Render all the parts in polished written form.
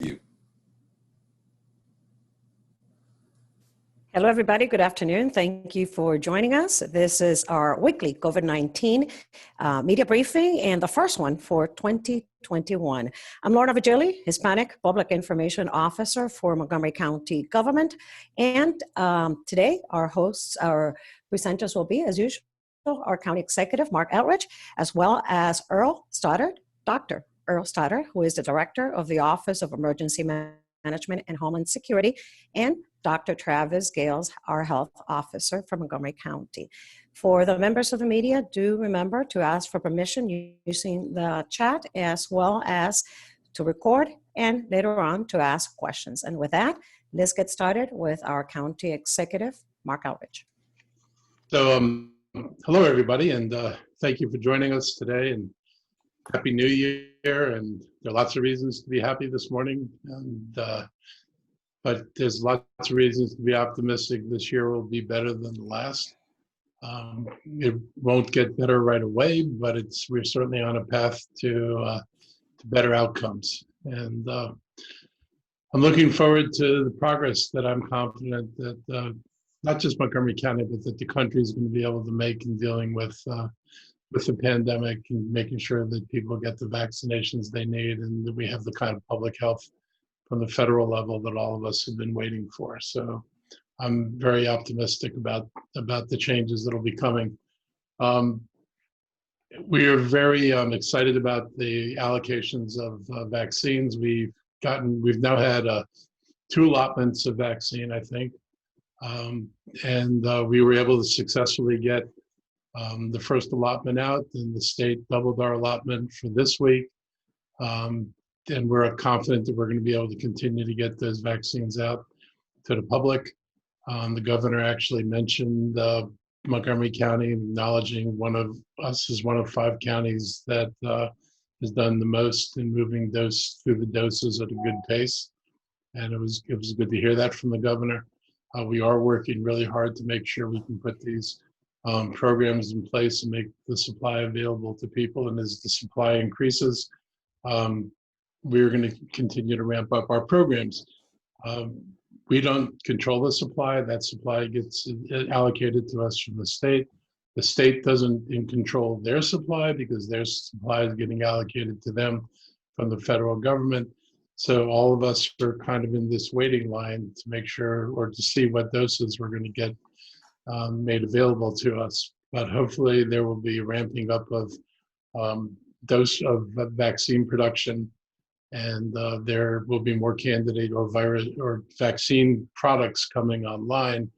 you. Hello, everybody. Good afternoon. Thank you for joining us. This is our weekly COVID-19 media briefing and the first one for 2021. I'm Lorna Vigili, Hispanic Public Information Officer for Montgomery County Government. And today our presenters will be, as usual, our County Executive, Marc Elrich, as well as Earl Stoddard, Dr. Earl Stoddard, who is the Director of the Office of Emergency Management and Homeland Security, and Dr. Travis Gayles, our health officer from Montgomery County. For the members of the media, do remember to ask for permission using the chat, as well as to record and later on to ask questions. And with that, let's get started with our County Executive, Marc Elrich. So, hello everybody, and thank you for joining us today, and Happy New Year. And there are lots of reasons to be happy this morning, but there's lots of reasons to be optimistic. This year will be better than the last. It won't get better right away, but we're certainly on a path to better outcomes. And I'm looking forward to the progress that I'm confident that not just Montgomery County, but that the country is going to be able to make in dealing with the pandemic and making sure that people get the vaccinations they need, and that we have the kind of public health from the federal level that all of us have been waiting for. So I'm very optimistic about the changes that will be coming. We are very excited about the allocations of vaccines. We've now had 2 allotments of vaccine, I think. And we were able to successfully get the first allotment out, and the state doubled our allotment for this week. And we're confident that we're going to be able to continue to get those vaccines out to the public. The governor actually mentioned Montgomery County, acknowledging one of us as one of 5 counties that has done the most in moving through the doses at a good pace. And it was good to hear that from the governor. We are working really hard to make sure we can put these programs in place and make the supply available to people. And as the supply increases, we're going to continue to ramp up our programs. We don't control the supply. That supply gets allocated to us from the state. The state doesn't control their supply because their supply is getting allocated to them from the federal government. So all of us are kind of in this waiting line to make sure, or to see what doses we're going to get made available to us. But hopefully there will be a ramping up of vaccine production, and there will be more candidate or vaccine products coming online.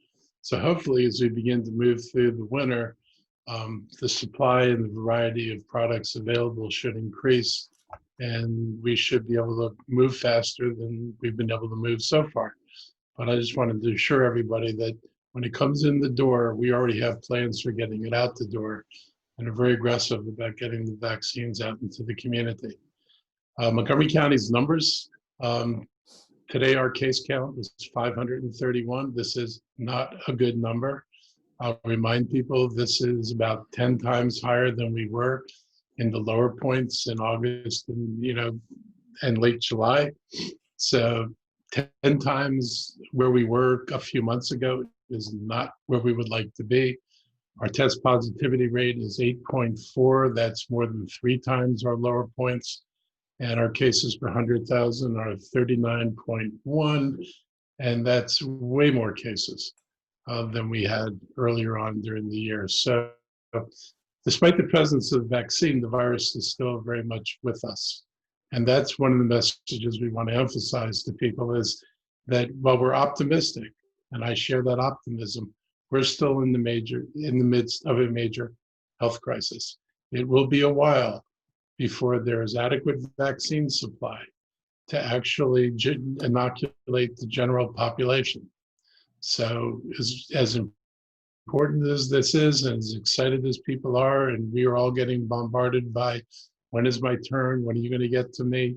So hopefully as we begin to move through the winter, the supply and the variety of products available should increase, and we should be able to move faster than we've been able to move so far. But I just wanted to assure everybody that when it comes in the door, we already have plans for getting it out the door, and are very aggressive about getting the vaccines out into the community. Montgomery County's numbers, today our case count was 531. This is not a good number. I'll remind people this is about 10 times higher than we were in the lower points in August and late July. So 10 times where we were a few months ago is not where we would like to be. Our test positivity rate is 8.4. That's more than 3 times our lower points. And our cases per 100,000 are 39.1. And that's way more cases than we had earlier on during the year. So despite the presence of the vaccine, the virus is still very much with us. And that's one of the messages we want to emphasize to people, is that while we're optimistic, and I share that optimism, we're still in the midst of a major health crisis. It will be a while before there is adequate vaccine supply to actually inoculate the general population. So as important as this is, and as excited as people are, and we are all getting bombarded by, when is my turn? When are you going to get to me?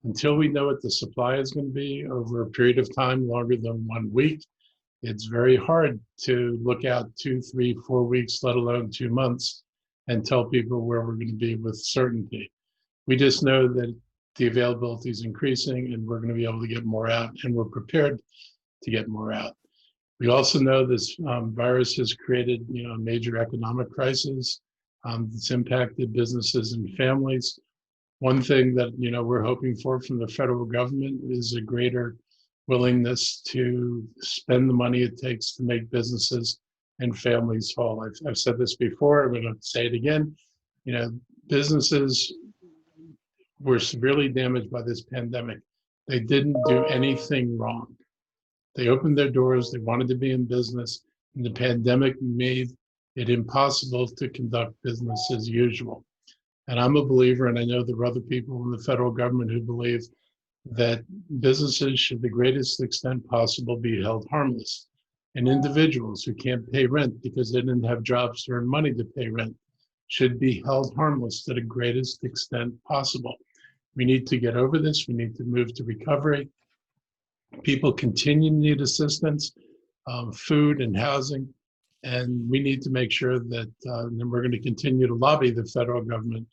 Until we know what the supply is going to be over a period of time longer than 1 week, it's very hard to look out 2, 3, 4 weeks, let alone 2 months, and tell people where we're going to be with certainty. We just know that the availability is increasing, and we're going to be able to get more out, and we're prepared to get more out. We also know this virus has created, a major economic crisis. It's impacted businesses and families. One thing that, we're hoping for from the federal government is a greater willingness to spend the money it takes to make businesses and families whole. I've said this before, I'm going to say it again. Businesses were severely damaged by this pandemic. They didn't do anything wrong. They opened their doors, they wanted to be in business, and the pandemic made it impossible to conduct business as usual. And I'm a believer, and I know there are other people in the federal government who believe that businesses should, to the greatest extent possible, be held harmless. And individuals who can't pay rent because they didn't have jobs to earn money to pay rent should be held harmless to the greatest extent possible. We need to get over this. We need to move to recovery. People continue to need assistance, food and housing, and we need to make sure that, and we're going to continue to lobby the federal government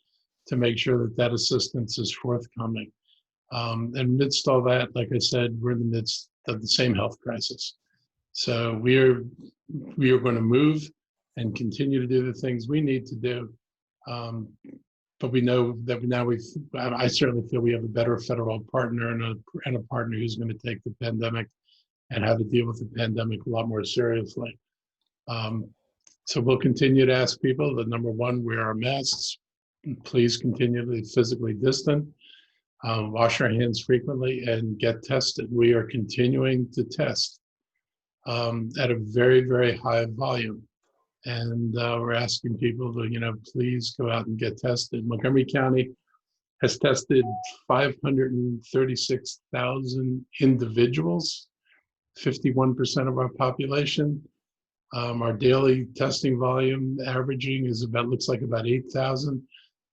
to make sure that that assistance is forthcoming. And amidst all that, like I said, we're in the midst of the same health crisis. So we are going to move and continue to do the things we need to do. But we know that I certainly feel we have a better federal partner and a partner who's going to take the pandemic and how to deal with the pandemic a lot more seriously. So we'll continue to ask people that, number one, wear our masks. Please continue to be physically distant. Wash our hands frequently and get tested. We are continuing to test at a very, very high volume. And we're asking people to, please go out and get tested. Montgomery County has tested 536,000 individuals, 51% of our population. Our daily testing volume averaging is looks like about 8,000.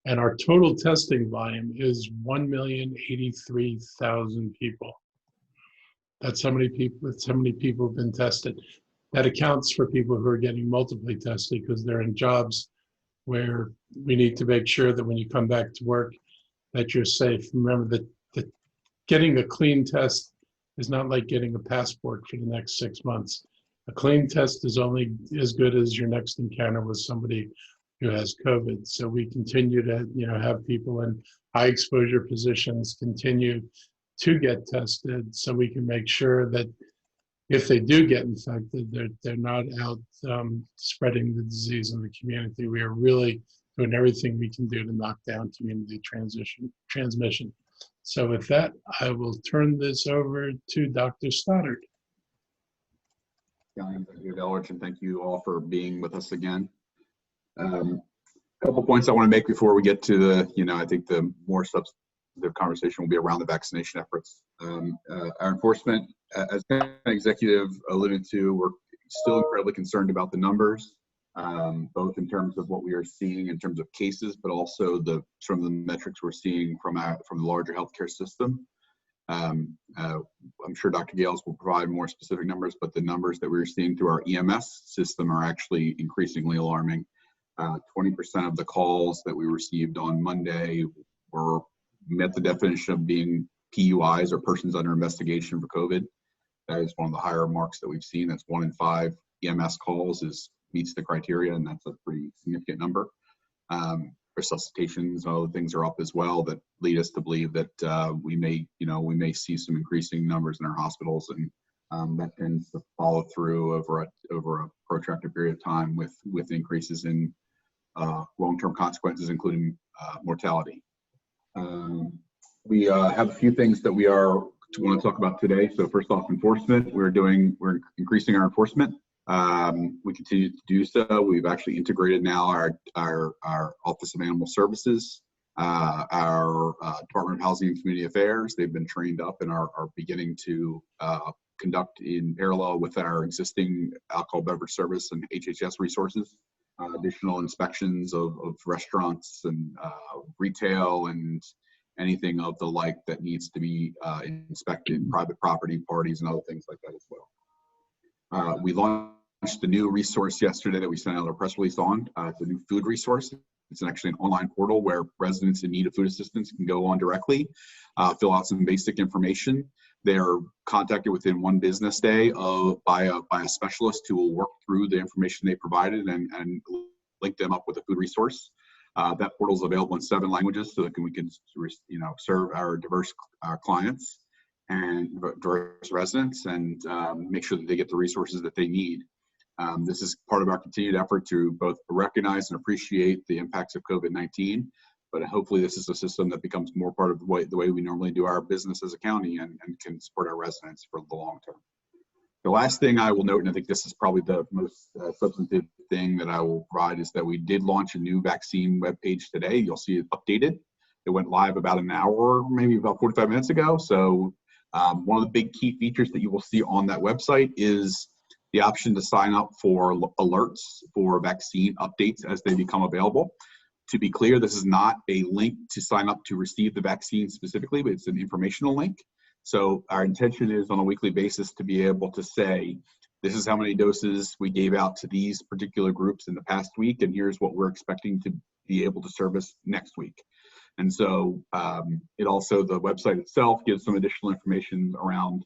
And our total testing volume is 1,083,000 people. That's how many people have been tested. That accounts for people who are getting multiply tested because they're in jobs where we need to make sure that when you come back to work, that you're safe. Remember that getting a clean test is not like getting a passport for the next 6 months. A clean test is only as good as your next encounter with somebody who has COVID. So we continue to, have people in high exposure positions continue to get tested so we can make sure that if they do get infected, they're not out spreading the disease in the community. We are really doing everything we can do to knock down community transmission. So with that, I will turn this over to Dr. Stoddard. Thank you, Elrich, and thank you all for being with us again. A couple points I want to make before we get to the, I think the more substantive conversation will be around the vaccination efforts. Our enforcement, as the executive alluded to, we're still incredibly concerned about the numbers, both in terms of what we are seeing in terms of cases, but also some of the metrics we're seeing from the larger healthcare system. I'm sure Dr. Gayles will provide more specific numbers, but the numbers that we're seeing through our EMS system are actually increasingly alarming. 20% of the calls that we received on Monday met the definition of being PUIs, or persons under investigation for COVID. That is one of the higher marks that we've seen. That's 1 in 5 EMS calls meets the criteria, and that's a pretty significant number. Resuscitations and other things are up as well that lead us to believe that we may see some increasing numbers in our hospitals, and that tends to follow through over a protracted period of time with increases in long-term consequences, including mortality. We have a few things that we want to talk about today. So first off, enforcement. We're increasing our enforcement. We continue to do so. We've actually integrated now our Office of Animal Services, our Department of Housing and Community Affairs. They've been trained up and are beginning to conduct in parallel with our existing alcohol beverage service and HHS resources, additional inspections of restaurants and retail and anything of the like that needs to be inspected, private property, parties, and other things like that as well. We launched a new resource yesterday that we sent out a press release on. It's a new food resource. It's actually an online portal where residents in need of food assistance can go on directly, fill out some basic information. They're contacted within one business day by a specialist who will work through the information they provided and link them up with a food resource. That portal is available in 7 languages, so that we can serve our diverse clients and diverse residents, and make sure that they get the resources that they need. This is part of our continued effort to both recognize and appreciate the impacts of COVID-19, but hopefully this is a system that becomes more part of the way we normally do our business as a county, and can support our residents for the long term. The last thing I will note, and I think this is probably the most substantive thing that I will provide, is that we did launch a new vaccine webpage today. You'll see it updated. It went live about an hour, maybe about 45 minutes ago. So one of the big key features that you will see on that website is the option to sign up for alerts for vaccine updates as they become available. To be clear, this is not a link to sign up to receive the vaccine specifically, but it's an informational link. So our intention is on a weekly basis to be able to say, this is how many doses we gave out to these particular groups in the past week, and here's what we're expecting to be able to service next week. And so it also, the website itself gives some additional information around,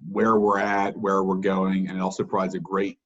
where we're at, where we're going, and it also provides a great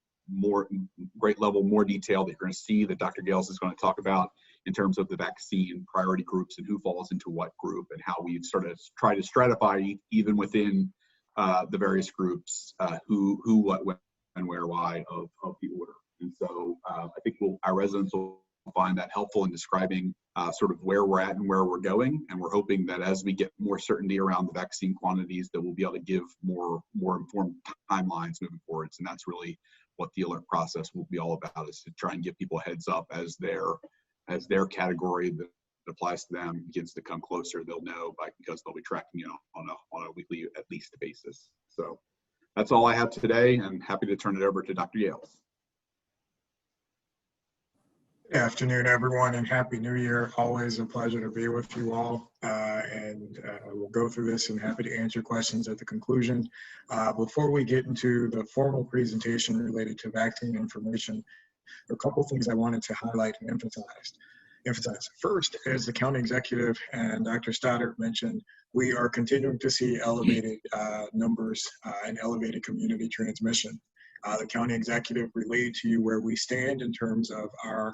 level, more detail that you're going to see that Dr. Gayles is going to talk about in terms of the vaccine priority groups and who falls into what group, and how we've sort of tried to stratify even within the various groups, who, what, when, and where, why of the order. And so I think our residents will find that helpful in describing sort of where we're at and where we're going. And we're hoping that as we get more certainty around the vaccine quantities, that we'll be able to give more informed timelines moving forwards. And that's really what the alert process will be all about, is to try and give people a heads up as their category that applies to them begins to come closer. They'll know because they'll be tracking it on a weekly at least basis. So that's all I have today, and happy to turn it over to Dr. Gayles. Good afternoon, everyone, and Happy New Year. Always a pleasure to be with you all. We'll go through this and happy to answer questions at the conclusion. Before we get into the formal presentation related to vaccine information, there are a couple things I wanted to highlight and emphasize. First, as the county executive and Dr. Stoddard mentioned, we are continuing to see elevated numbers and elevated community transmission. The county executive relayed to you where we stand in terms of our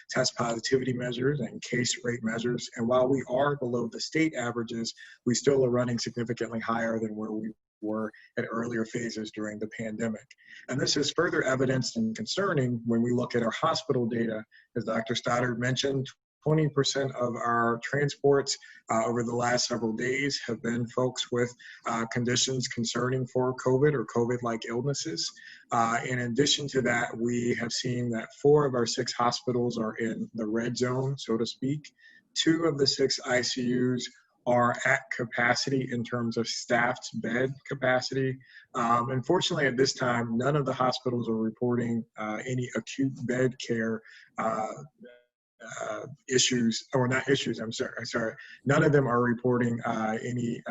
test positivity measures and case rate measures. And while we are below the state averages, we still are running significantly higher than where we were at earlier phases during the pandemic. And this is further evidenced and concerning when we look at our hospital data. As Dr. Stoddard mentioned, 20% of our transports over the last several days have been folks with conditions concerning for COVID or COVID-like illnesses. In addition to that, we have seen that 4 of our 6 hospitals are in the red zone, so to speak. 2 of the 6 ICUs are at capacity in terms of staffed bed capacity. Unfortunately, at this time, none of the hospitals are reporting any acute bed care issues, or not issues, I'm sorry. None of them are reporting any,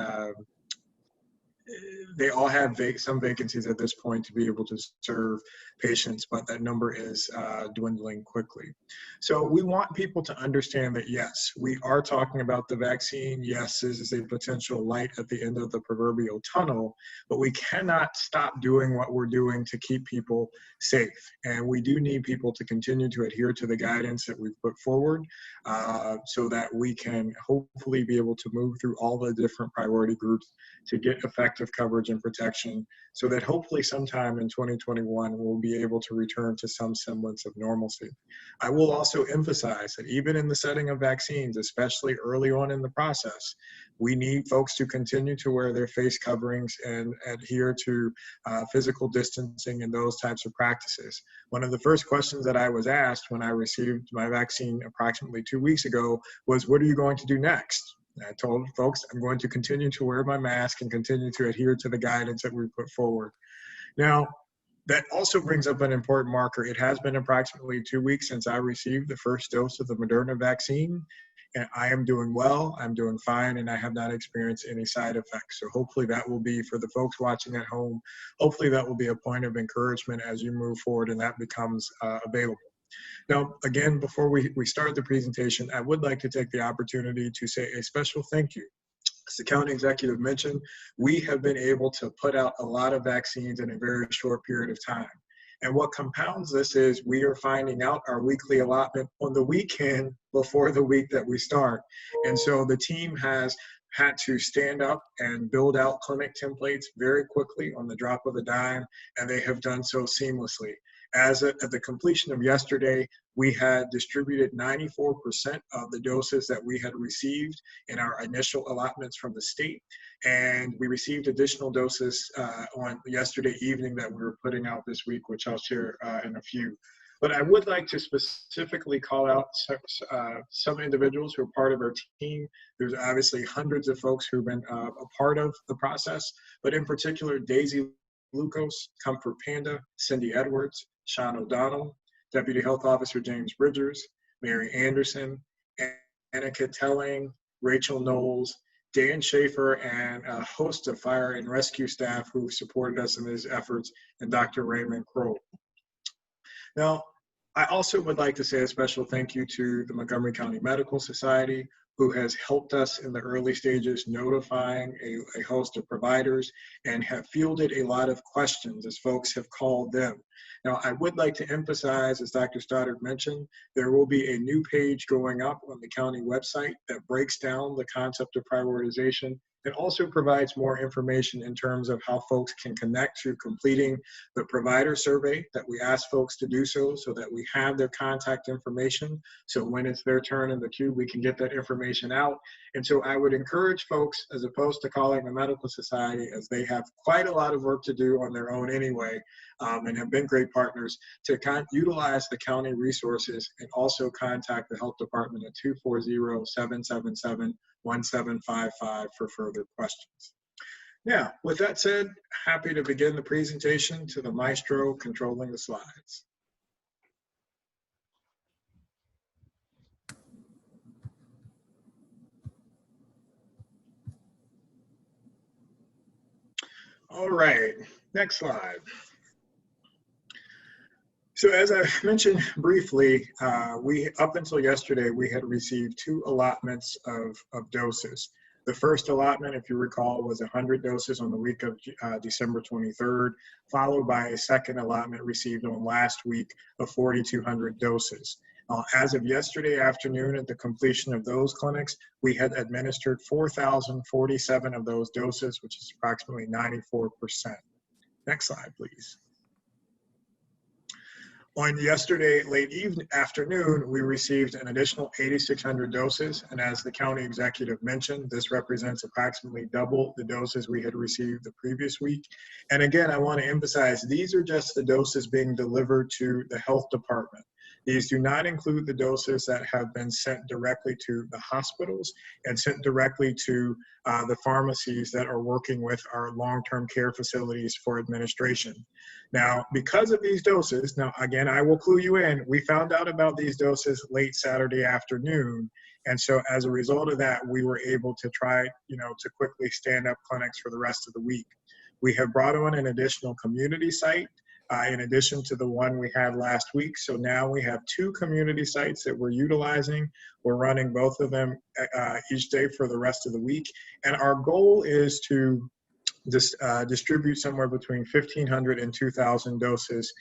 they all have some vacancies at this point to be able to serve patients, but that number is dwindling quickly. So we want people to understand that, yes, we are talking about the vaccine. Yes, this is a potential light at the end of the proverbial tunnel, but we cannot stop doing what we're doing to keep people safe. And we do need people to continue to adhere to the guidance that we've put forward so that we can hopefully be able to move through all the different priority groups to get effective coverage and protection, so that hopefully sometime in 2021 we'll be able to return to some semblance of normalcy. I will also emphasize that even in the setting of vaccines, especially early on in the process, we need folks to continue to wear their face coverings and adhere to physical distancing and those types of practices. One of the first questions that I was asked when I received my vaccine approximately 2 weeks ago was, what are you going to do next? I told folks I'm going to continue to wear my mask and continue to adhere to the guidance that we put forward. Now, that also brings up an important marker. It has been approximately 2 weeks since I received the first dose of the Moderna vaccine, and I am doing well, I'm doing fine, and I have not experienced any side effects. So hopefully that will be, for the folks watching at home, hopefully that will be a point of encouragement as you move forward and that becomes available. Now, again, before we start the presentation, I would like to take the opportunity to say a special thank you. As the county executive mentioned, we have been able to put out a lot of vaccines in a very short period of time. And what compounds this is we are finding out our weekly allotment on the weekend before the week that we start. And so the team has had to stand up and build out clinic templates very quickly on the drop of a dime, and they have done so seamlessly. At the completion of yesterday, we had distributed 94% of the doses that we had received in our initial allotments from the state, and we received additional doses on yesterday evening that we were putting out this week, which I'll share in a few. But I would like to specifically call out some individuals who are part of our team. There's obviously hundreds of folks who've been a part of the process, but in particular, Daisy Lucas, Comfort Panda, Cindy Edwards, Sean O'Donnell, Deputy Health Officer James Bridgers, Mary Anderson, Annika Telling, Rachel Knowles, Dan Schaefer, and a host of fire and rescue staff who supported us in these efforts, and Dr. Raymond Crow. Now, I also would like to say a special thank you to the Montgomery County Medical Society, who has helped us in the early stages notifying a host of providers and have fielded a lot of questions as folks have called them. Now, I would like to emphasize, as Dr. Stoddard mentioned, there will be a new page going up on the county website that breaks down the concept of prioritization. It also provides more information in terms of how folks can connect to completing the provider survey that we ask folks to do so that we have their contact information. So when it's their turn in the queue, we can get that information out. And so I would encourage folks, as opposed to calling the medical society, as they have quite a lot of work to do on their own anyway, and have been great partners, to utilize the county resources and also contact the health department at 240-777-1755 for further questions. Now, with that said, happy to begin the presentation to the maestro controlling the slides. All right, next slide. So as I mentioned briefly, up until yesterday, we had received 2 allotments of doses. The first allotment, if you recall, was 100 doses on the week of December 23rd, followed by a second allotment received on last week of 4,200 doses. As of yesterday afternoon, at the completion of those clinics, we had administered 4,047 of those doses, which is approximately 94%. Next slide, please. On yesterday, late afternoon, we received an additional 8,600 doses, and as the county executive mentioned, this represents approximately double the doses we had received the previous week. And again, I want to emphasize, these are just the doses being delivered to the health department. These do not include the doses that have been sent directly to the hospitals and sent directly to the pharmacies that are working with our long-term care facilities for administration. Now, because of these doses, now again, I will clue you in, we found out about these doses late Saturday afternoon. And so as a result of that, we were able to try, to quickly stand up clinics for the rest of the week. We have brought on an additional community site in addition to the one we had last week. So now we have 2 community sites that we're utilizing. We're running both of them each day for the rest of the week. And our goal is to distribute somewhere between 1,500 and 2,000 doses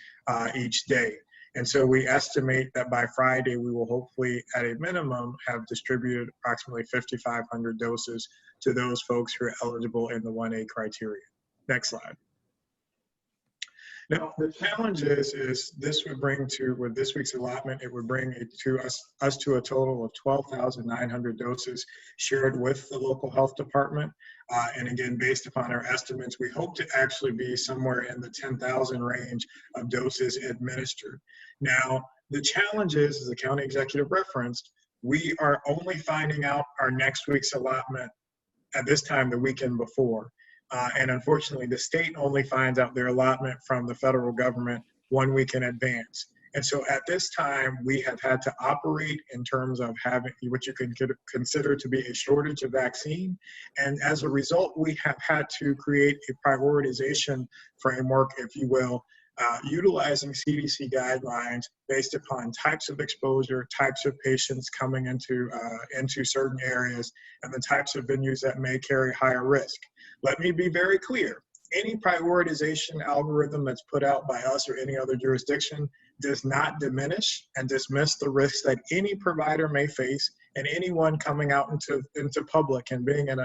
each day. And so we estimate that by Friday, we will hopefully, at a minimum, have distributed approximately 5,500 doses to those folks who are eligible in the 1A criteria. Next slide. Now, the challenge is this would bring to, with this week's allotment, it would bring it to us to a total of 12,900 doses shared with the local health department. And again, based upon our estimates, we hope to actually be somewhere in the 10,000 range of doses administered. Now, the challenge is, as the county executive referenced, we are only finding out our next week's allotment at this time the weekend before. And unfortunately, the state only finds out their allotment from the federal government 1 week in advance. And so at this time, we have had to operate in terms of having what you can consider to be a shortage of vaccine. And as a result, we have had to create a prioritization framework, if you will, utilizing CDC guidelines based upon types of exposure, types of patients coming into certain areas, and the types of venues that may carry higher risk. Let me be very clear. Any prioritization algorithm that's put out by us or any other jurisdiction does not diminish and dismiss the risks that any provider may face and anyone coming out into public and being in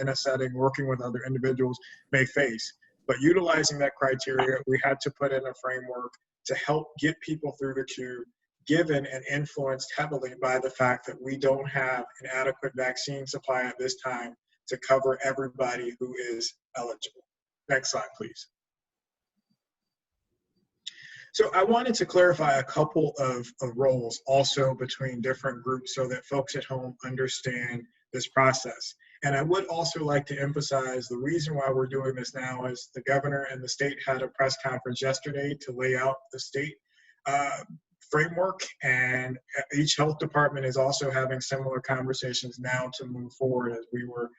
a setting working with other individuals may face. But utilizing that criteria, we had to put in a framework to help get people through the queue, given and influenced heavily by the fact that we don't have an adequate vaccine supply at this time to cover everybody who is eligible. Next slide, please. So I wanted to clarify a couple of roles also between different groups so that folks at home understand this process. And I would also like to emphasize the reason why we're doing this now is the governor and the state had a press conference yesterday to lay out the state framework, and each health department is also having similar conversations now to move forward, as we were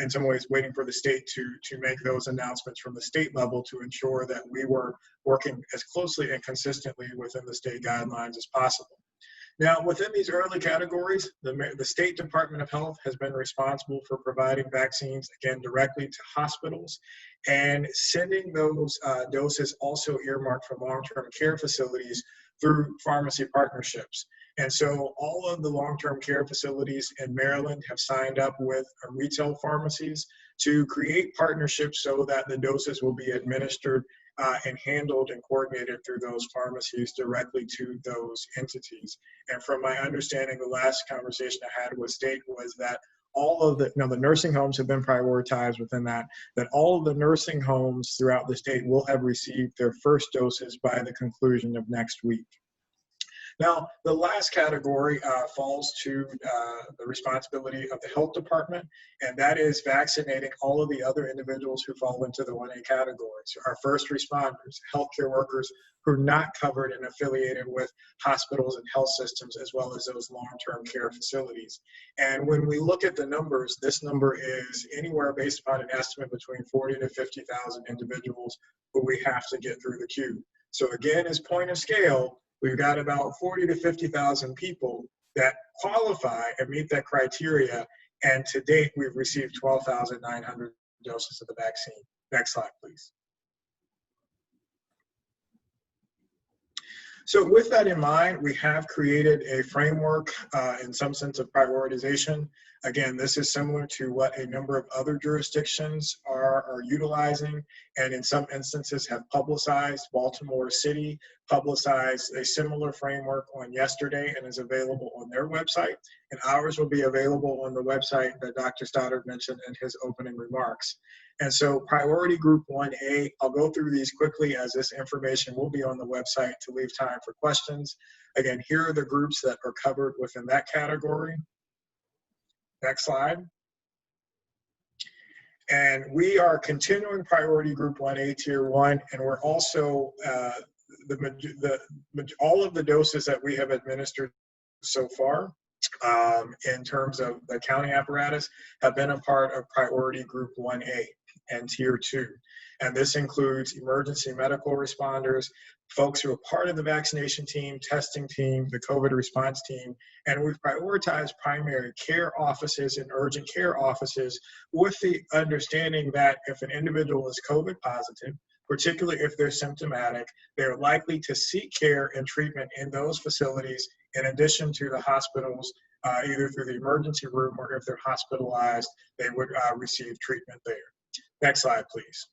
in some ways waiting for the state to make those announcements from the state level to ensure that we were working as closely and consistently within the state guidelines as possible. Now, within these early categories, the State Department of Health has been responsible for providing vaccines, again, directly to hospitals and sending those doses also earmarked for long-term care facilities through pharmacy partnerships. And so all of the long-term care facilities in Maryland have signed up with retail pharmacies to create partnerships so that the doses will be administered and handled and coordinated through those pharmacies directly to those entities. And from my understanding, the last conversation I had with state was that all of the nursing homes have been prioritized within that all of the nursing homes throughout the state will have received their first doses by the conclusion of next week. Now, the last category falls to the responsibility of the health department, and that is vaccinating all of the other individuals who fall into the 1A category. So our first responders, healthcare workers who are not covered and affiliated with hospitals and health systems, as well as those long-term care facilities. And when we look at the numbers, this number is anywhere based upon an estimate between 40 to 50,000 individuals who we have to get through the queue. So again, as point of scale, we've got about 40 to 50,000 people that qualify and meet that criteria. And to date, we've received 12,900 doses of the vaccine. Next slide, please. So with that in mind, we have created a framework in some sense of prioritization. Again, this is similar to what a number of other jurisdictions are utilizing, and in some instances have publicized. Baltimore City publicized a similar framework on yesterday and is available on their website, and ours will be available on the website that Dr. Stoddard mentioned in his opening remarks. And so priority group 1A, I'll go through these quickly as this information will be on the website to leave time for questions. Again, here are the groups that are covered within that category. Next slide. And we are continuing priority group 1A tier 1, and we're also, all of the doses that we have administered so far in terms of the county apparatus have been a part of priority group 1A and tier 2. And this includes emergency medical responders, folks who are part of the vaccination team, testing team, the COVID response team, and we've prioritized primary care offices and urgent care offices with the understanding that if an individual is COVID positive, particularly if they're symptomatic, they're likely to seek care and treatment in those facilities in addition to the hospitals, either through the emergency room or if they're hospitalized, they would receive treatment there. Next slide, please.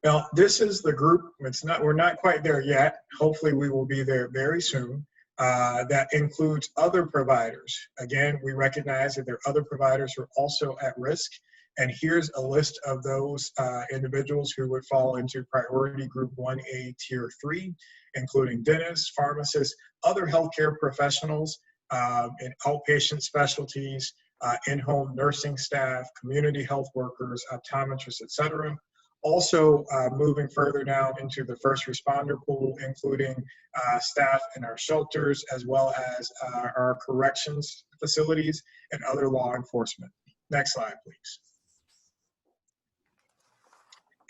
Now, this is the group, we're not quite there yet. Hopefully we will be there very soon. That includes other providers. Again, we recognize that there are other providers who are also at risk. And here's a list of those individuals who would fall into priority group 1A tier 3, including dentists, pharmacists, other healthcare professionals in outpatient specialties, in-home nursing staff, community health workers, optometrists, etc. Also moving further down into the first responder pool, including staff in our shelters, as well as our corrections facilities and other law enforcement. Next slide, please.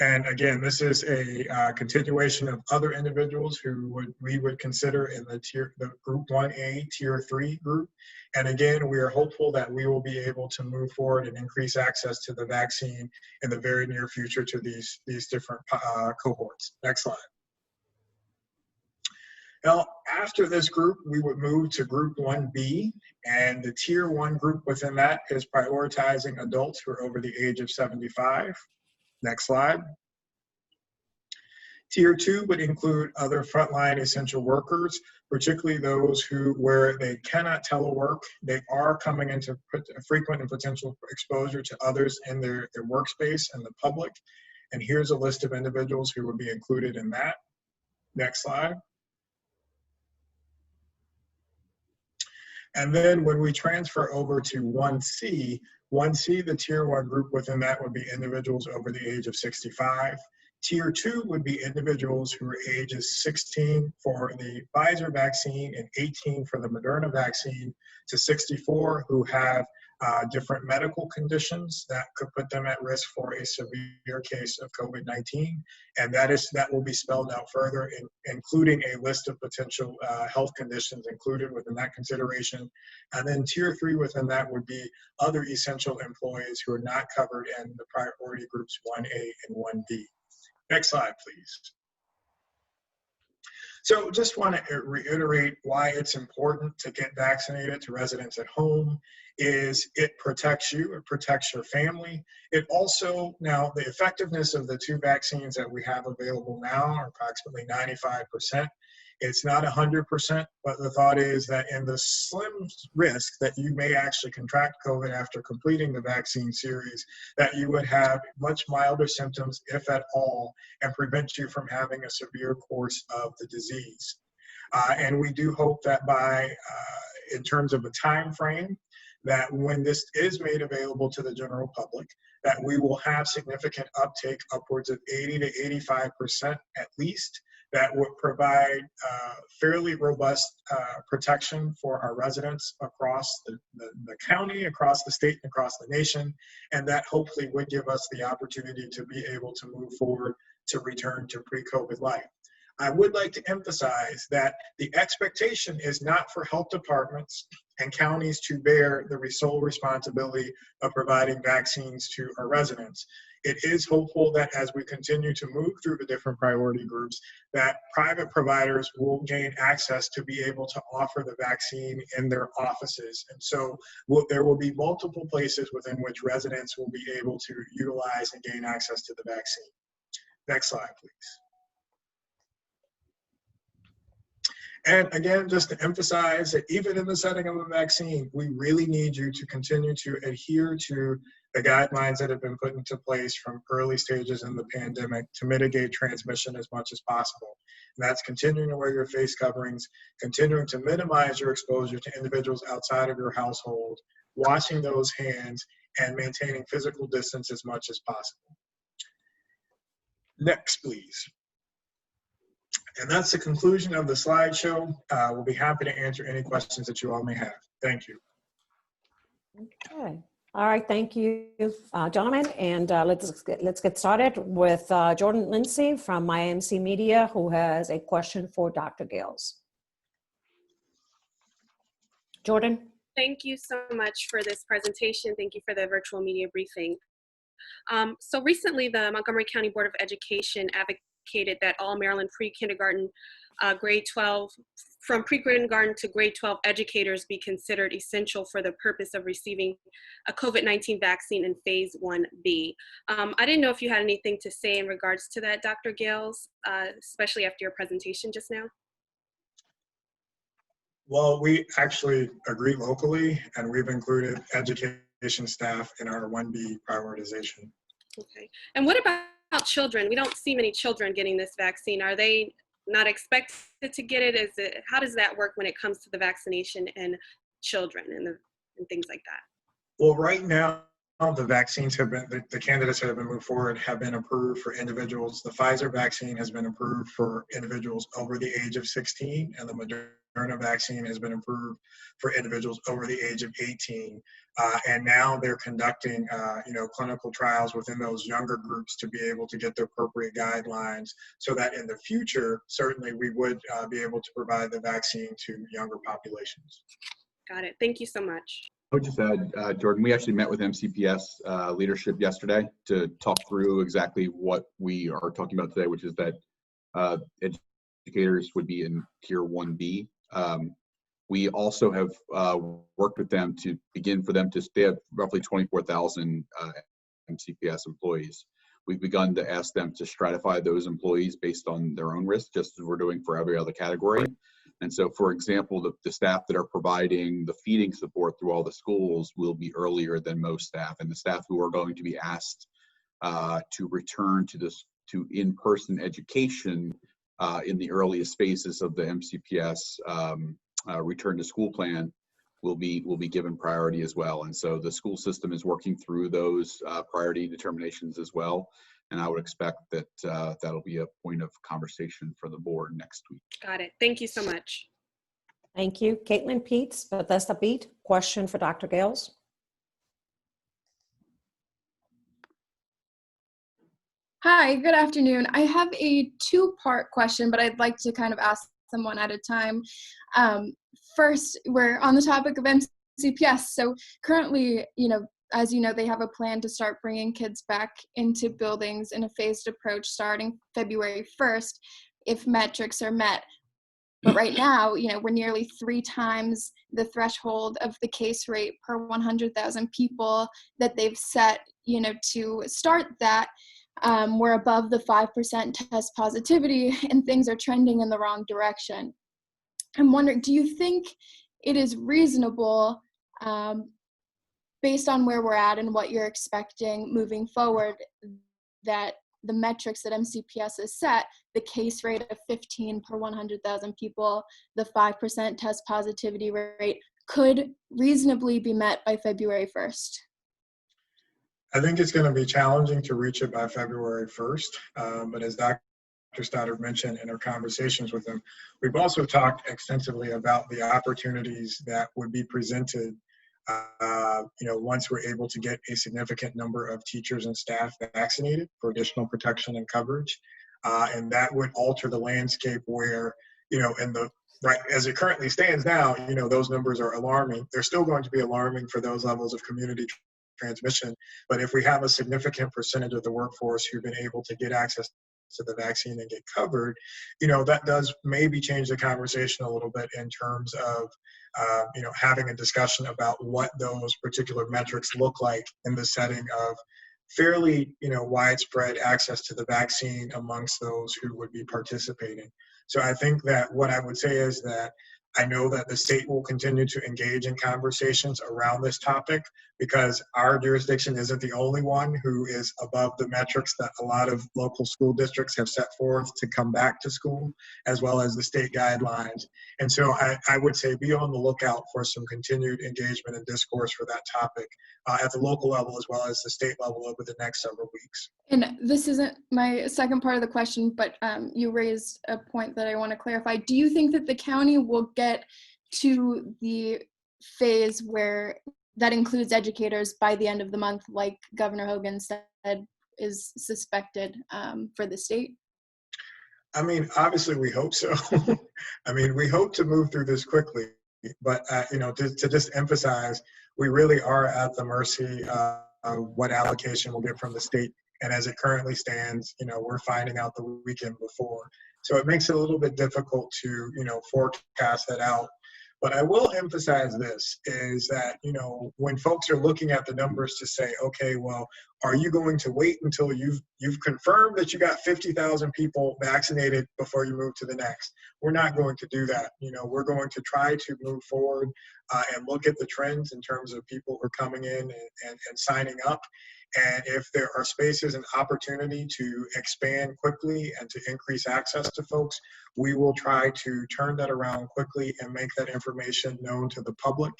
And again, this is a continuation of other individuals who we would consider in the group 1A, tier 3 group. And again, we are hopeful that we will be able to move forward and increase access to the vaccine in the very near future to these different cohorts. Next slide. Now, after this group, we would move to group 1B, and the tier 1 group within that is prioritizing adults who are over the age of 75. Next slide. Tier 2 would include other frontline essential workers, particularly those where they cannot telework. They are coming into frequent and potential exposure to others in their workspace and the public. And here's a list of individuals who would be included in that. Next slide. And then when we transfer over to 1C, the tier 1 group within that would be individuals over the age of 65. Tier 2 would be individuals who are ages 16 for the Pfizer vaccine and 18 for the Moderna vaccine to 64 who have different medical conditions that could put them at risk for a severe case of COVID-19. And that will be spelled out further, including a list of potential health conditions included within that consideration. And then tier 3 within that would be other essential employees who are not covered in the priority groups 1A and 1B. Next slide, please. So just want to reiterate why it's important to get vaccinated to residents at home is it protects you, it protects your family. It also, now the effectiveness of the 2 vaccines that we have available now are approximately 95%. It's not 100%, but the thought is that in the slim risk that you may actually contract COVID after completing the vaccine series, that you would have much milder symptoms, if at all, and prevent you from having a severe course of the disease. And we do hope that in terms of a time frame, that when this is made available to the general public, that we will have significant uptake upwards of 80 to 85% at least, that would provide fairly robust protection for our residents across the county, across the state, and across the nation, and that hopefully would give us the opportunity to be able to move forward to return to pre-COVID life. I would like to emphasize that the expectation is not for health departments and counties to bear the sole responsibility of providing vaccines to our residents. It is hopeful that as we continue to move through the different priority groups, that private providers will gain access to be able to offer the vaccine in their offices. And so there will be multiple places within which residents will be able to utilize and gain access to the vaccine. Next slide, please. And again, just to emphasize that even in the setting of a vaccine, we really need you to continue to adhere to the guidelines that have been put into place from early stages in the pandemic to mitigate transmission as much as possible. And that's continuing to wear your face coverings, continuing to minimize your exposure to individuals outside of your household, washing those hands, and maintaining physical distance as much as possible. Next, please. And that's the conclusion of the slideshow. We'll be happy to answer any questions that you all may have. Thank you. Okay. All right. Thank you, gentlemen. And let's get started with Jordan Lindsay from IMC Media, who has a question for Dr. Gayles. Jordan. Thank you so much for this presentation. Thank you for the virtual media briefing. So recently, the Montgomery County Board of Education advocated that all Maryland pre-kindergarten, grade 12, from pre-kindergarten to grade 12 educators be considered essential for the purpose of receiving a COVID-19 vaccine in phase 1B. I didn't know if you had anything to say in regards to that, Dr. Gayles, especially after your presentation just now. Well, we actually agree locally, and we've included education staff in our 1B prioritization. Okay. And what about children? We don't see many children getting this vaccine. Are they not expected to get it? How does that work when it comes to the vaccination and children and things like that? Well, right now, the vaccines have been, the candidates that have been moved forward have been approved for individuals. The Pfizer vaccine has been approved for individuals over the age of 16, and the Moderna vaccine has been approved for individuals over the age of 18. And now they're conducting, clinical trials within those younger groups to be able to get the appropriate guidelines so that in the future, certainly we would be able to provide the vaccine to younger populations. Got it. Thank you so much. I would just add, Jordan, we actually met with MCPS leadership yesterday to talk through exactly what we are talking about today, which is that educators would be in Tier 1B. We also have worked with them to begin for them to, they have roughly 24,000 MCPS employees. We've begun to ask them to stratify those employees based on their own risk, just as we're doing for every other category. And so, for example, the staff that are providing the feeding support through all the schools will be earlier than most staff. And the staff who are going to be asked to return to in-person education in the earliest phases of the MCPS return to school plan will be given priority as well. And so the school system is working through those priority determinations as well. And I would expect that that'll be a point of conversation for the board next week. Got it. Thank you so much. Thank you. Caitlin Peets, Bethesda Beat, question for Dr. Gayles. Hi, good afternoon. I have a two-part question, but I'd like to kind of ask them one at a time. First, we're on the topic of MCPS. So currently, as you know, they have a plan to start bringing kids back into buildings in a phased approach starting February 1st if metrics are met. But right now, we're nearly 3 times the threshold of the case rate per 100,000 people that they've set, to start that. We're above the 5% test positivity and things are trending in the wrong direction. I'm wondering, do you think it is reasonable, based on where we're at and what you're expecting moving forward, that the metrics that MCPS has set, the case rate of 15 per 100,000 people, the 5% test positivity rate, could reasonably be met by February 1st? I think it's going to be challenging to reach it by February 1st, but as Dr. Stoddard mentioned in our conversations with him, we've also talked extensively about the opportunities that would be presented once we're able to get a significant number of teachers and staff vaccinated for additional protection and coverage. And that would alter the landscape where, right as it currently stands now, those numbers are alarming. They're still going to be alarming for those levels of community transmission. But if we have a significant percentage of the workforce who've been able to get access to the vaccine and get covered, that does maybe change the conversation a little bit in terms of, having a discussion about what those particular metrics look like in the setting of fairly, widespread access to the vaccine amongst those who would be participating. So I think that what I would say is that I know that the state will continue to engage in conversations around this topic because our jurisdiction isn't the only one who is above the metrics that a lot of local school districts have set forth to come back to school, as well as the state guidelines. And so I would say be on the lookout for some continued engagement and discourse for that topic at the local level as well as the state level over the next several weeks. And this isn't my second part of the question, but you raised a point that I want to clarify. Do you think that the county will get to the phase where that includes educators by the end of the month, like Governor Hogan said is suspected for the state? I mean, obviously we hope so. We hope to move through this quickly, but to just emphasize, we really are at the mercy of what allocation we'll get from the state. And as it currently stands, we're finding out the weekend before. So it makes it a little bit difficult to, forecast that out. But I will emphasize this is that, when folks are looking at the numbers to say, okay, well, are you going to wait until you've confirmed that you got 50,000 people vaccinated before you move to the next? We're not going to do that. We're going to try to move forward and look at the trends in terms of people who are coming in and signing up. And if there are spaces and opportunity to expand quickly and to increase access to folks, we will try to turn that around quickly and make that information known to the public.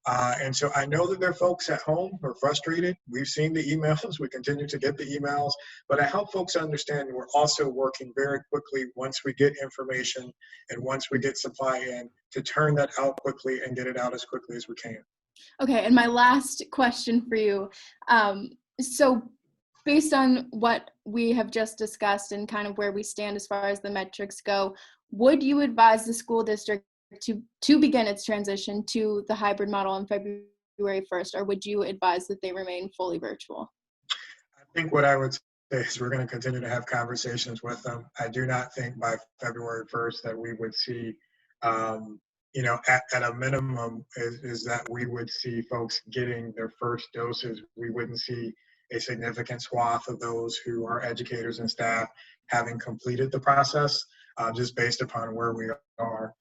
And so I know that there are folks at home who are frustrated. We've seen the emails. We continue to get the emails. But I help folks understand we're also working very quickly once we get information and once we get supply in to turn that out quickly and get it out as quickly as we can. Okay, and my last question for you. So based on what we have just discussed and kind of where we stand as far as the metrics go, would you advise the school district to begin its transition to the hybrid model on February 1st, or would you advise that they remain fully virtual? I think what I would say is we're going to continue to have conversations with them. I do not think by February 1st that we would see, at a minimum is that we would see folks getting their first doses. We wouldn't see a significant swath of those who are educators and staff having completed the process, just based upon where we are.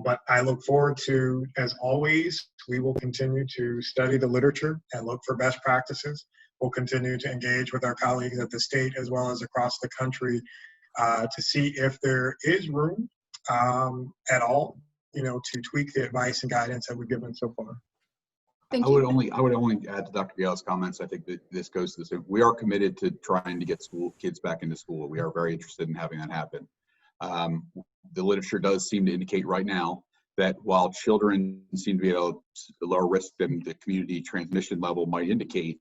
But I look forward to, as always, we will continue to study the literature and look for best practices. We'll continue to engage with our colleagues at the state as well as across the country to see if there is room at all, to tweak the advice and guidance that we've given so far. Thank you. I would only add to Dr. Gayles' comments. I think that this goes to this. We are committed to trying to get kids back into school. We are very interested in having that happen. The literature does seem to indicate right now that while children seem to be at a lower risk than the community transmission level might indicate,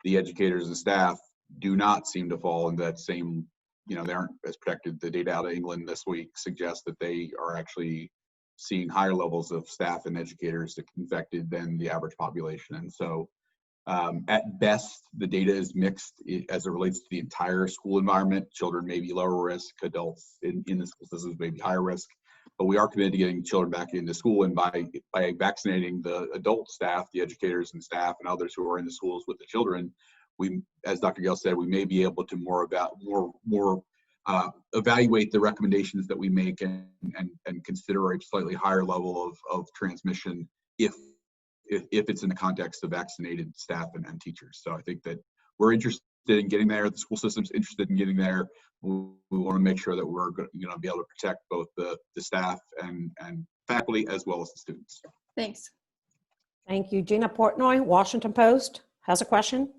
the educators and staff do not seem to fall into that same, they aren't as protected. The data out of England this week suggests that they are actually seeing higher levels of staff and educators infected than the average population. And so at best, the data is mixed as it relates to the entire school environment. Children may be lower risk, adults in the school systems may be higher risk, but we are committed to getting children back into school, and by vaccinating the adult staff, the educators and staff and others who are in the schools with the children, we, as Dr. Gayles said, we may be able to evaluate the recommendations that we make and consider a slightly higher level of transmission if it's in the context of vaccinated staff and teachers. So I think that we're interested in getting there. The school system's interested in getting there. We want to make sure that we're going to be able to protect both the staff and faculty as well as the students. Thanks. Thank you. Gina Portnoy, Washington Post, has a question.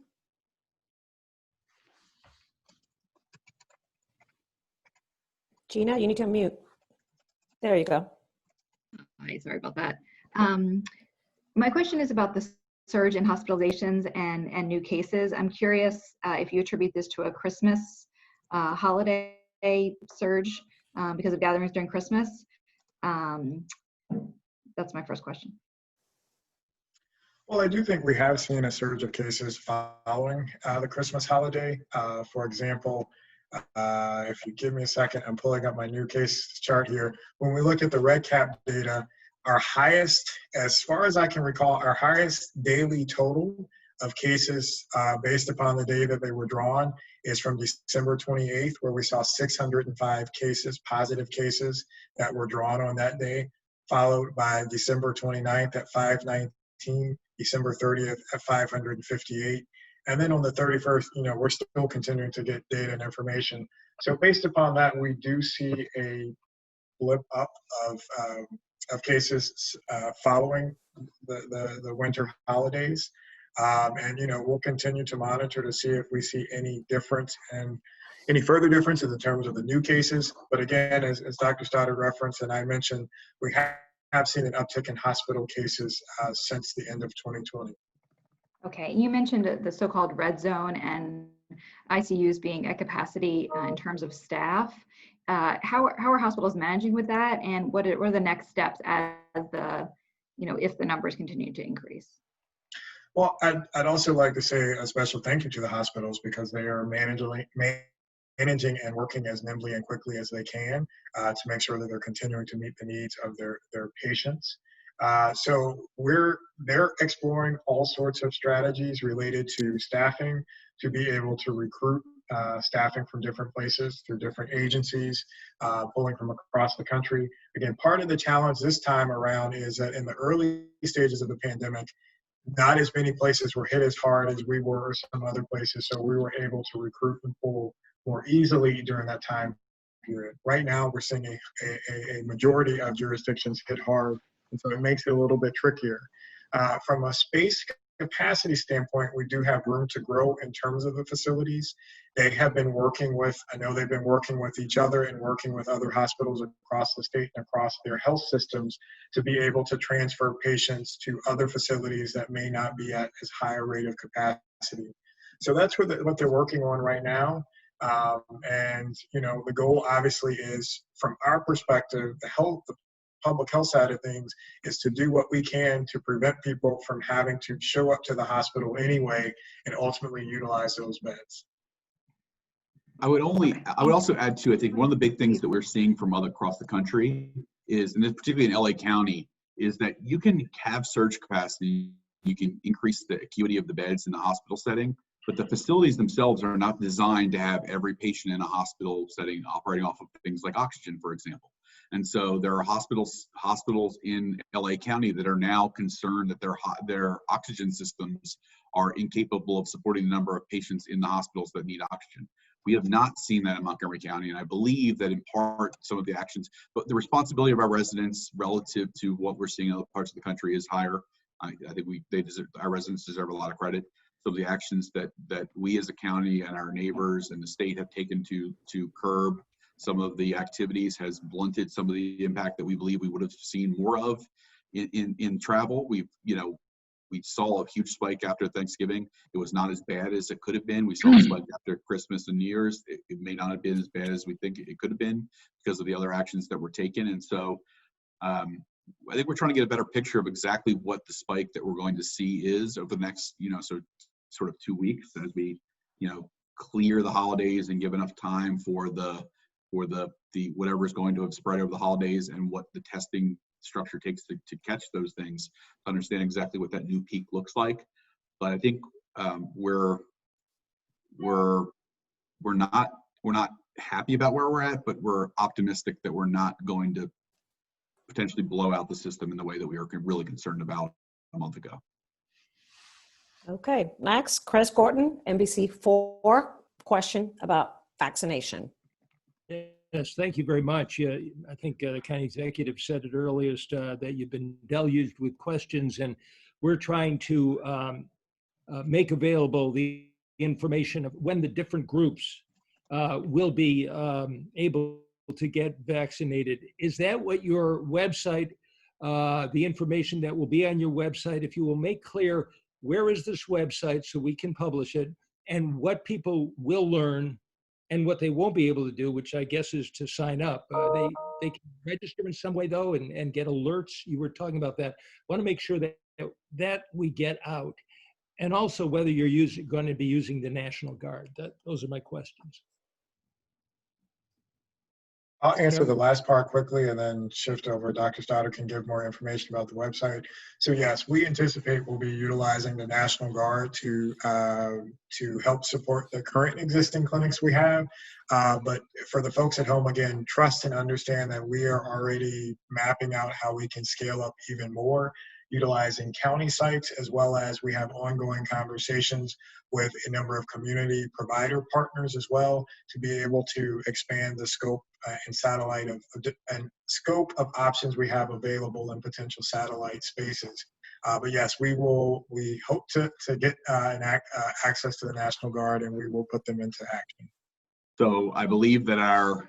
Gina, you need to unmute. There you go. Hi, sorry about that. My question is about the surge in hospitalizations and new cases. I'm curious if you attribute this to a Christmas holiday surge because of gatherings during Christmas. That's my first question. Well, I do think we have seen a surge of cases following the Christmas holiday. For example, if you give me a second, I'm pulling up my new case chart here. When we look at the red cap data, our highest, as far as I can recall, our highest daily total of cases based upon the day that they were drawn is from December 28th, where we saw 605 cases, positive cases that were drawn on that day, followed by December 29th at 519, December 30th at 558. And then on the 31st, we're still continuing to get data and information. So based upon that, we do see a blip up of cases following the winter holidays. And we'll continue to monitor to see if we see any difference and any further differences in terms of the new cases. But again, as Dr. Stoddard referenced and I mentioned, we have seen an uptick in hospital cases since the end of 2020. Okay, you mentioned the so-called red zone and ICUs being at capacity in terms of staff. How are hospitals managing with that, and what are the next steps as if the numbers continue to increase? Well, I'd also like to say a special thank you to the hospitals because they are managing and working as nimbly and quickly as they can to make sure that they're continuing to meet the needs of their patients. So they're exploring all sorts of strategies related to staffing to be able to recruit staffing from different places through different agencies, pulling from across the country. Again, part of the challenge this time around is that in the early stages of the pandemic, not as many places were hit as hard as we were or some other places, so we were able to recruit and pull more easily during that time period. Right now, we're seeing a majority of jurisdictions hit hard, and so it makes it a little bit trickier. From a space capacity standpoint, we do have room to grow in terms of the facilities. They have been working with, I know they've been working with each other and working with other hospitals across the state and across their health systems to be able to transfer patients to other facilities that may not be at as high a rate of capacity. So that's what they're working on right now. And, you know, the goal obviously is, from our perspective, the public health side of things, is to do what we can to prevent people from having to show up to the hospital anyway and ultimately utilize those beds. I would also add too, I think one of the big things that we're seeing from across the country is, and particularly in LA County, is that you can have surge capacity, you can increase the acuity of the beds in the hospital setting, but the facilities themselves are not designed to have every patient in a hospital setting operating off of things like oxygen, for example. And so there are hospitals in LA County that are now concerned that their oxygen systems are incapable of supporting the number of patients in the hospitals that need oxygen. We have not seen that in Montgomery County, and I believe that in part some of the actions, but the responsibility of our residents relative to what we're seeing in other parts of the country is higher. I think our residents deserve a lot of credit. So the actions that we as a county and our neighbors and the state have taken to curb some of the activities has blunted some of the impact that we believe we would have seen more of in travel. We saw a huge spike after Thanksgiving. It was not as bad as it could have been. We saw a spike after Christmas and New Year's. It may not have been as bad as we think it could have been because of the other actions that were taken. And so I think we're trying to get a better picture of exactly what the spike that we're going to see is over the next, sort of 2 weeks as we, clear the holidays and give enough time for the whatever is going to have spread over the holidays and what the testing structure takes to catch those things, to understand exactly what that new peak looks like. But I think we're not happy about where we're at, but we're optimistic that we're not going to potentially blow out the system in the way that we were really concerned about a month ago. Okay, next, Chris Gordon, NBC4, question about vaccination. Yes, thank you very much. I think the county executive said it earliest that you've been deluged with questions, and we're trying to make available the information of when the different groups will be able to get vaccinated. Is that what your website, the information that will be on your website, if you will make clear where is this website so we can publish it, and what people will learn and what they won't be able to do, which I guess is to sign up. They can register in some way though and get alerts. You were talking about that. I want to make sure that we get out, and also whether you're going to be using the National Guard. Those are my questions. I'll answer the last part quickly and then shift over. Dr. Stoddard can give more information about the website. So yes, we anticipate we'll be utilizing the National Guard to help support the current existing clinics we have. But for the folks at home, again, trust and understand that we are already mapping out how we can scale up even more, utilizing county sites, as well as we have ongoing conversations with a number of community provider partners as well to be able to expand the scope and scope of options we have available in potential satellite spaces. But yes, we hope to get access to the National Guard, and we will put them into action. So I believe that our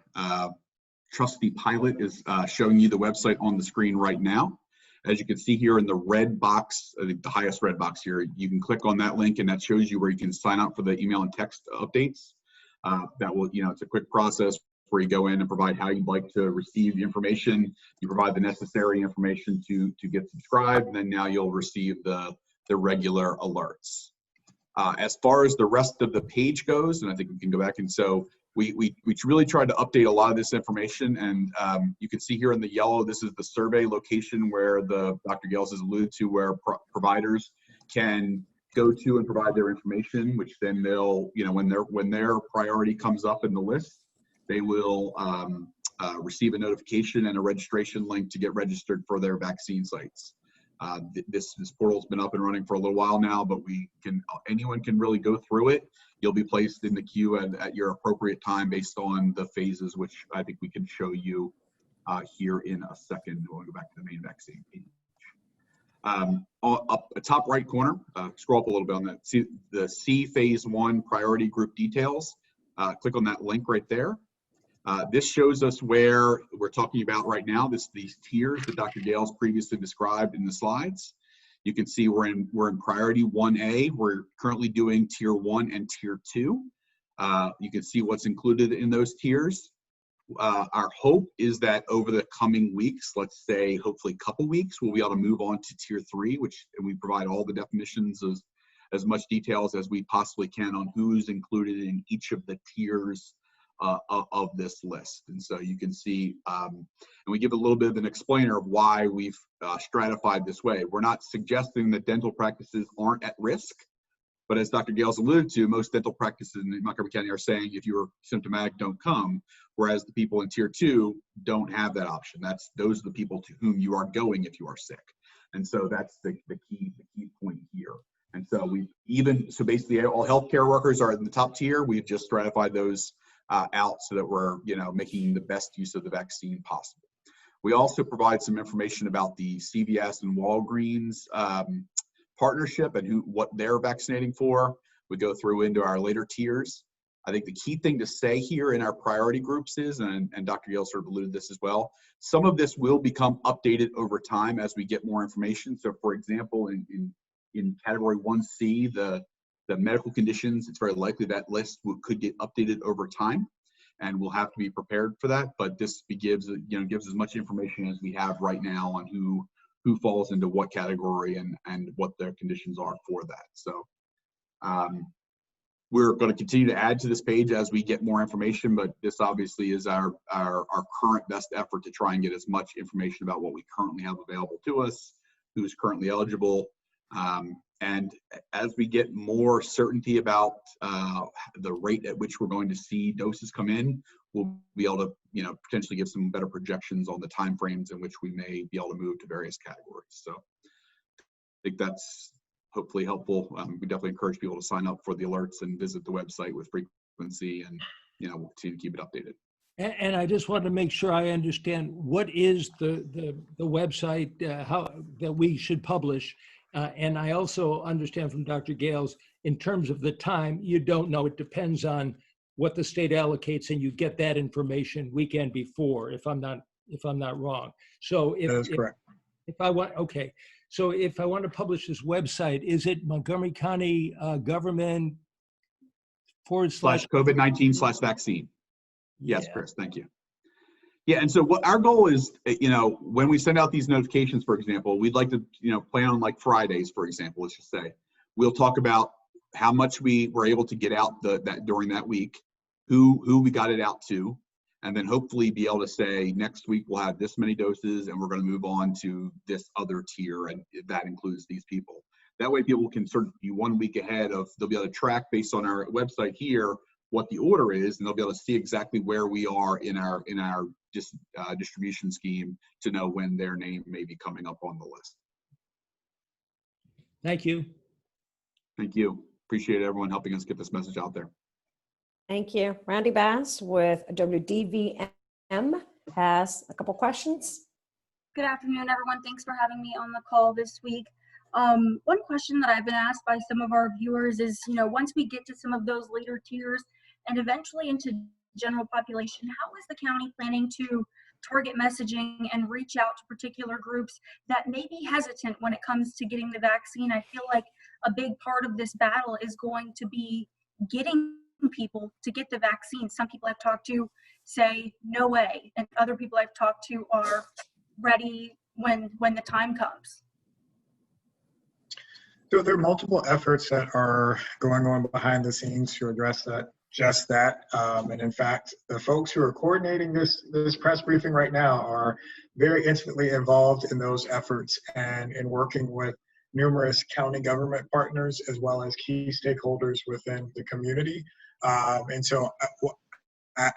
trusty pilot is showing you the website on the screen right now. As you can see here in the red box, I think the highest red box here, you can click on that link and that shows you where you can sign up for the email and text updates. That will, it's a quick process where you go in and provide how you'd like to receive the information. You provide the necessary information to get subscribed, and then now you'll receive the regular alerts. As far as the rest of the page goes, and I think we can go back, and so we really tried to update a lot of this information, and you can see here in the yellow, this is the survey location where Dr. Gayles has alluded to, where providers can go to and provide their information, which then they'll, when their priority comes up in the list, they will receive a notification and a registration link to get registered for their vaccine sites. This portal's been up and running for a little while now, but anyone can really go through it. You'll be placed in the queue at your appropriate time based on the phases, which I think we can show you here in a second. We'll go back to the main vaccine page. Up the top right corner, scroll up a little bit on that. See the C phase 1 priority group details. Click on that link right there. This shows us where we're talking about right now. These tiers that Dr. Gayles previously described in the slides. You can see we're in priority 1A. We're currently doing tier 1 and tier 2. You can see what's included in those tiers. Our hope is that over the coming weeks, let's say hopefully a couple weeks, we'll be able to move on to tier 3, and we provide all the definitions of as much details as we possibly can on who's included in each of the tiers of this list. And so you can see, and we give a little bit of an explainer of why we've stratified this way. We're not suggesting that dental practices aren't at risk, but as Dr. Gayles alluded to, most dental practices in Montgomery County are saying if you're symptomatic, don't come, whereas the people in tier 2 don't have that option. Those are the people to whom you are going if you are sick. And so that's the key point here. And so so basically all healthcare workers are in the top tier. We've just stratified those out so that we're making the best use of the vaccine possible. We also provide some information about the CVS and Walgreens partnership and what they're vaccinating for. We go through into our later tiers. I think the key thing to say here in our priority groups is, and Dr. Gayles sort of alluded to this as well, some of this will become updated over time as we get more information. So for example, in category 1C, the medical conditions, it's very likely that list could get updated over time, and we'll have to be prepared for that. But this gives as much information as we have right now on who falls into what category and what their conditions are for that. So we're going to continue to add to this page as we get more information, but this obviously is our current best effort to try and get as much information about what we currently have available to us, who's currently eligible. And as we get more certainty about the rate at which we're going to see doses come in, we'll be able to, potentially give some better projections on the timeframes in which we may be able to move to various categories. So I think that's hopefully helpful. We definitely encourage people to sign up for the alerts and visit the website with frequency, and we'll continue to keep it updated. And I just wanted to make sure I understand, what is the website how that we should publish? And I also understand from Dr. Gayles, in terms of the time, you don't know. It depends on what the state allocates, and you get that information weekend before, if I'm not wrong. So that is correct. If I want to publish this website, is it Montgomery County government / COVID-19/vaccine? Yes, Yeah. Chris, thank you. Yeah, and so what our goal is, when we send out these notifications, for example, we'd like to, plan on like Fridays, for example, let's just say, we'll talk about how much we were able to get out during that week, who we got it out to, and then hopefully be able to say next week we'll have this many doses and we're going to move on to this other tier, and that includes these people. That way people can sort of be 1 week ahead of, they'll be able to track based on our website here what the order is, and they'll be able to see exactly where we are in our distribution scheme to know when their name may be coming up on the list. Thank you. Thank you. Appreciate everyone helping us get this message out there. Thank you. Randy Bass with WDVM has a couple questions. Good afternoon, everyone. Thanks for having me on the call this week. One question that I've been asked by some of our viewers is, once we get to some of those later tiers and eventually into general population, how is the county planning to target messaging and reach out to particular groups that may be hesitant when it comes to getting the vaccine? I feel like a big part of this battle is going to be getting people to get the vaccine. Some people I've talked to say no way, and other people I've talked to are ready when the time comes. So there are multiple efforts that are going on behind the scenes to address just that. And in fact, the folks who are coordinating this press briefing right now are very intimately involved in those efforts and in working with numerous county government partners as well as key stakeholders within the community. And so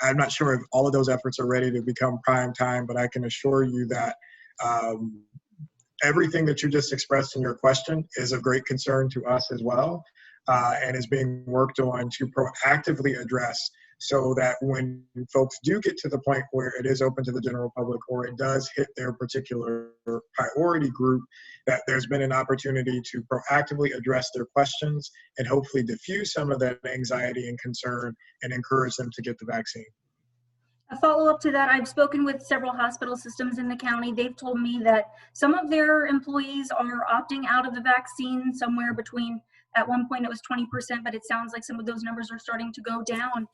I'm not sure if all of those efforts are ready to become prime time, but I can assure you that everything that you just expressed in your question is of great concern to us as well, and is being worked on to proactively address so that when folks do get to the point where it is open to the general public or it does hit their particular priority group, that there's been an opportunity to proactively address their questions and hopefully diffuse some of that anxiety and concern and encourage them to get the vaccine. A follow-up to that, I've spoken with several hospital systems in the county. They've told me that some of their employees are opting out of the vaccine, somewhere between, at one point it was 20%, but it sounds like some of those numbers are starting to go down.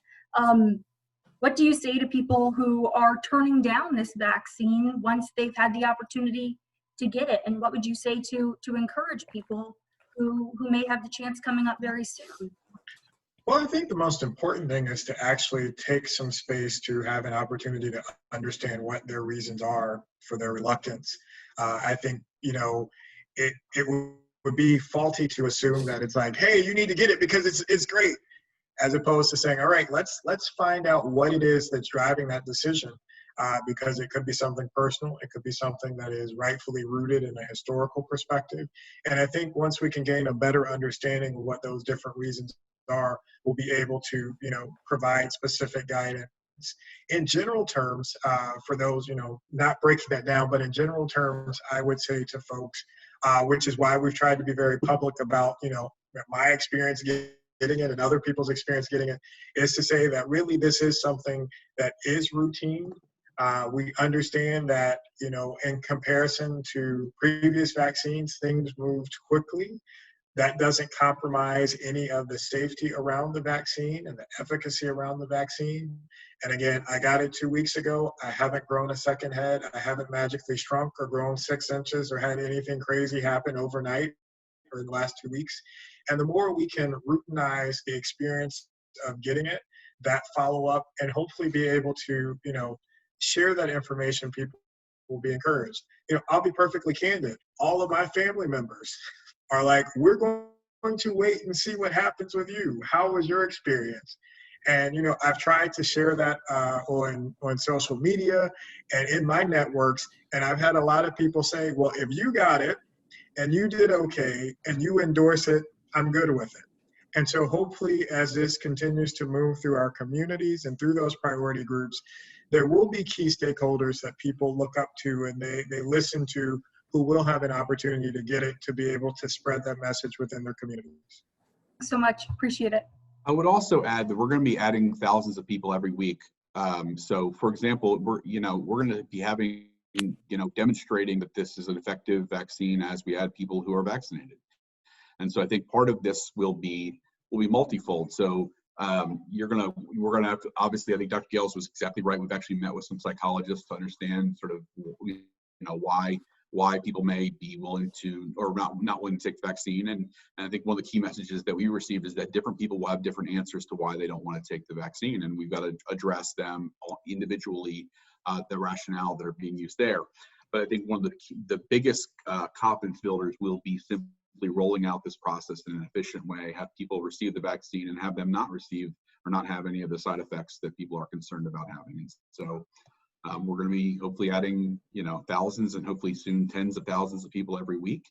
What do you say to people who are turning down this vaccine once they've had the opportunity to get it? And what would you say to encourage people who may have the chance coming up very soon? Well, I think the most important thing is to actually take some space to have an opportunity to understand what their reasons are for their reluctance. I think, you know, it would be faulty to assume that it's like, hey, you need to get it because it's great, as opposed to saying, all right, let's find out what it is that's driving that decision, because it could be something personal, it could be something that is rightfully rooted in a historical perspective. And I think once we can gain a better understanding of what those different reasons are, we'll be able to, you know, provide specific guidance. In general terms, for those, you know, not breaking that down, but in general terms, I would say to folks, which is why we've tried to be very public about, you know, my experience getting it and other people's experience getting it, is to say that really this is something that is routine. We understand that, you know, in comparison to previous vaccines, things moved quickly. That doesn't compromise any of the safety around the vaccine and the efficacy around the vaccine. And again, I got it 2 weeks ago. I haven't grown a second head. I haven't magically shrunk or grown 6 inches or had anything crazy happen overnight or in the last 2 weeks. And the more we can routinize the experience of getting it, that follow up, and hopefully be able to, you know, share that information, people will be encouraged. You know, I'll be perfectly candid. All of my family members are like, we're going to wait and see what happens with you. How was your experience? And, you know, I've tried to share that on social media and in my networks. And I've had a lot of people say, well, if you got it and you did okay and you endorse it, I'm good with it. And so hopefully as this continues to move through our communities and through those priority groups, there will be key stakeholders that people look up to and they listen to, who will have an opportunity to get it, to be able to spread that message within their communities. Thanks so much, appreciate it. I would also add that we're going to be adding thousands of people every week. So for example, we're going to be having, demonstrating that this is an effective vaccine as we add people who are vaccinated. And so I think part of this will be multifold. So we're going to have to, obviously, I think Dr. Gayles was exactly right. We've actually met with some psychologists to understand sort of, why people may be willing to, or not willing to take the vaccine. And I think one of the key messages that we received is that different people will have different answers to why they don't want to take the vaccine. And we've got to address them individually, the rationale that are being used there. But I think one of the biggest confidence builders will be simply rolling out this process in an efficient way, have people receive the vaccine and have them not receive or not have any of the side effects that people are concerned about having. And so we're going to be hopefully adding, thousands and hopefully soon tens of thousands of people every week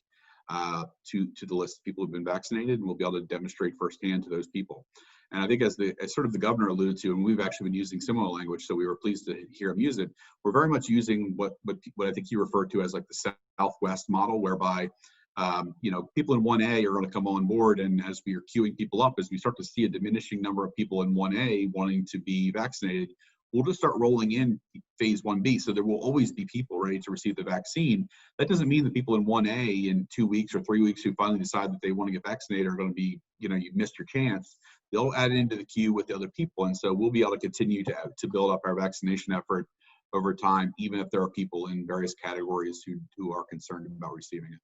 to the list of people who've been vaccinated, and we'll be able to demonstrate firsthand to those people. And I think as sort of the governor alluded to, and we've actually been using similar language, so we were pleased to hear him use it. We're very much using what I think he referred to as like the Southwest model, whereby people in 1A are going to come on board, and as we are queuing people up, as we start to see a diminishing number of people in 1A wanting to be vaccinated, we'll just start rolling in phase 1B. So there will always be people ready to receive the vaccine. That doesn't mean that people in 1A in 2 weeks or 3 weeks who finally decide that they want to get vaccinated are going to be, you've missed your chance. They'll add it into the queue with the other people. And so we'll be able to continue to build up our vaccination effort over time, even if there are people in various categories who are concerned about receiving it.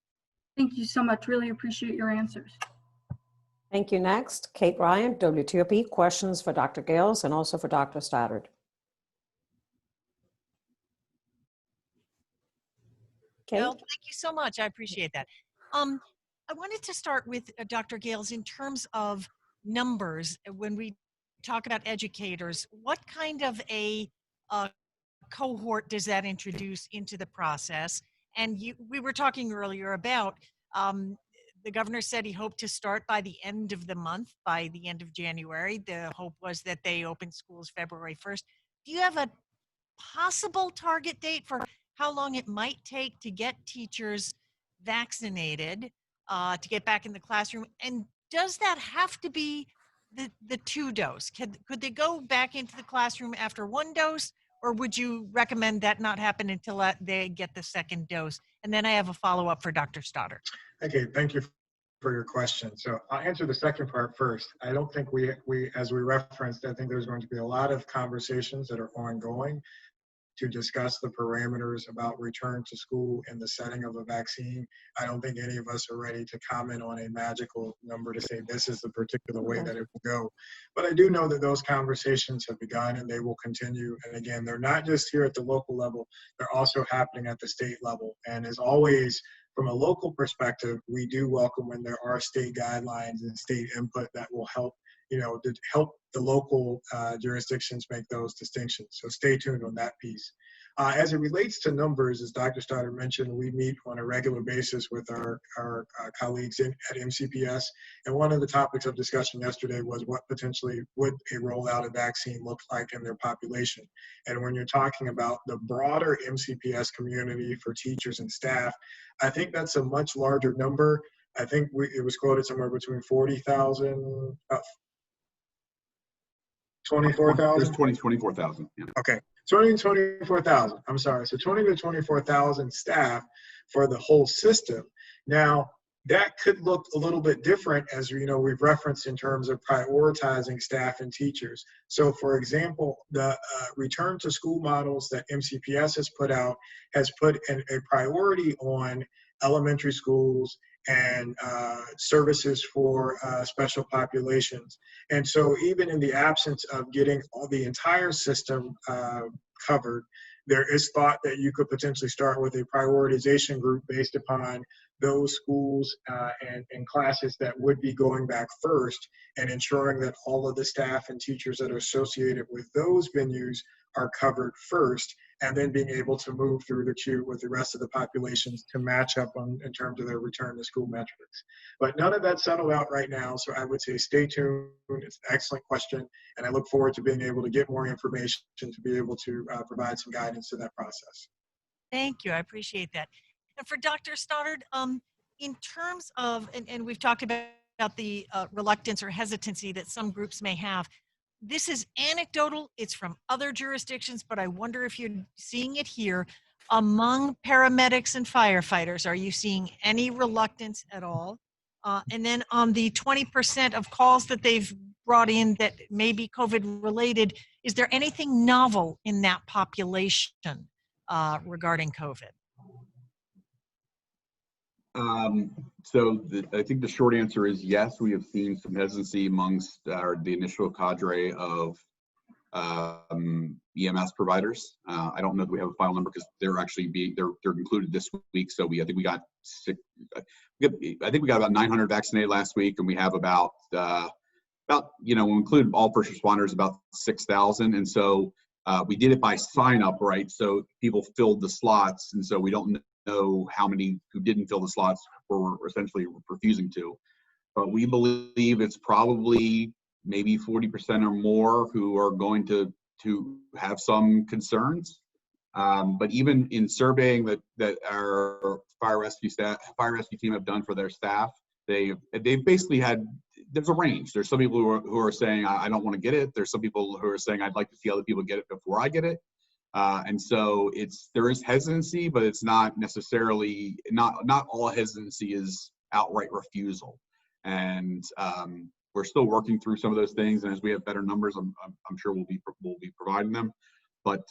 Thank you so much. Really appreciate your answers. Thank you. Next, Kate Ryan, WTOP. Questions for Dr. Gayles and also for Dr. Stoddard. Kate? Well, thank you so much. I appreciate that. I wanted to start with Dr. Gayles in terms of numbers. When we talk about educators, what kind of a cohort does that introduce into the process? And we were talking earlier about the governor said he hoped to start by the end of the month, by the end of January. The hope was that they open schools February 1st. Do you have a possible target date for how long it might take to get teachers vaccinated to get back in the classroom? And does that have to be the 2-dose? Could they go back into the classroom after 1 dose, or would you recommend that not happen until they get the 2nd dose? And then I have a follow-up for Dr. Stoddard. Okay, thank you for your question. So I'll answer the second part first. I don't think we as we referenced, I think there's going to be a lot of conversations that are ongoing to discuss the parameters about return to school in the setting of a vaccine. I don't think any of us are ready to comment on a magical number to say this is the particular way that it will go. But I do know that those conversations have begun and they will continue. And again, they're not just here at the local level, they're also happening at the state level. And as always, from a local perspective, we do welcome when there are state guidelines and state input that will help, to help the local jurisdictions make those distinctions. So stay tuned on that piece. As it relates to numbers, as Dr. Stoddard mentioned, we meet on a regular basis with our colleagues at MCPS. And one of the topics of discussion yesterday was what potentially would a rollout of vaccine look like in their population. And when you're talking about the broader MCPS community for teachers and staff, I think that's a much larger number. I think it was quoted somewhere between 40,000, 24,000? 24,000. Yeah. Okay, 20 to 24,000. I'm sorry. So 20 to 24,000 staff for the whole system. Now, that could look a little bit different, as we've referenced in terms of prioritizing staff and teachers. So, for example, the return to school models that MCPS has put out has put a priority on elementary schools and services for special populations. And so even in the absence of getting the entire system covered, there is thought that you could potentially start with a prioritization group based upon those schools and classes that would be going back first, and ensuring that all of the staff and teachers that are associated with those venues are covered first, and then being able to move through the queue with the rest of the populations to match up in terms of their return to school metrics. But none of that's settled out right now, so I would say stay tuned. It's an excellent question, and I look forward to being able to get more information to be able to provide some guidance to that process. Thank you. I appreciate that. And for Dr. Stoddard, in terms of, and we've talked about the reluctance or hesitancy that some groups may have, this is anecdotal, it's from other jurisdictions, but I wonder if you're seeing it here among paramedics and firefighters. Are you seeing any reluctance at all? And then on the 20% of calls that they've brought in that may be COVID related, is there anything novel in that population regarding COVID? I think the short answer is yes. We have seen some hesitancy amongst the initial cadre of EMS providers. I don't know that we have a final number because they're actually they're included this week. So I think we got about 900 vaccinated last week, and we have about when we include all first responders, about 6,000. And so we did it by sign up, right? So people filled the slots, and so we don't know how many who didn't fill the slots were essentially refusing to. But we believe it's probably maybe 40% or more who are going to have some concerns. But even in surveying that our fire rescue team have done for their staff, they've basically there's a range. There's some people who are saying I don't want to get it. There's some people who are saying I'd like to see other people get it before I get it. And so there is hesitancy, but it's not necessarily not all hesitancy is outright refusal. And we're still working through some of those things. And as we have better numbers, I'm sure we'll be providing them. But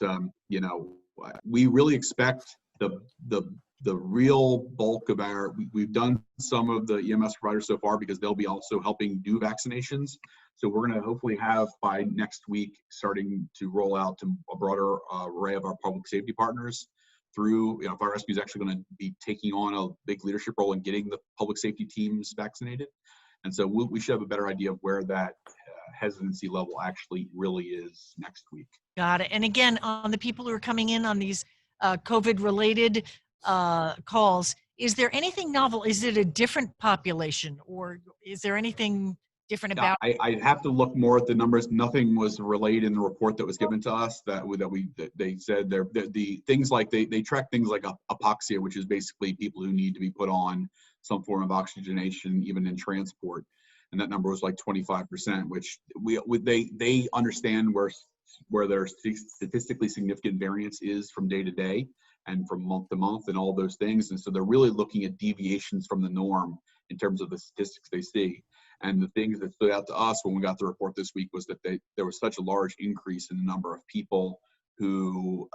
we really expect the real bulk of we've done some of the EMS providers so far because they'll be also helping do vaccinations. So we're going to hopefully have by next week starting to roll out to a broader array of our public safety partners through, Fire Rescue is actually going to be taking on a big leadership role in getting the public safety teams vaccinated. And so we should have a better idea of where that hesitancy level actually really is next week. Got it. And again, on the people who are coming in on these COVID-related calls, Is there anything novel? Is it a different population, or is there anything different about? I have to look more at the numbers. Nothing was relayed in the report that was given to us that they said the things like they track things like apoxia, which is basically people who need to be put on some form of oxygenation even in transport, and that number was like 25%, which they understand where their statistically significant variance is from day to day and from month to month and all those things, and so they're really looking at deviations from the norm in terms of the statistics they see. And the things that stood out to us when we got the report this week was that there was such a large increase in the number of people who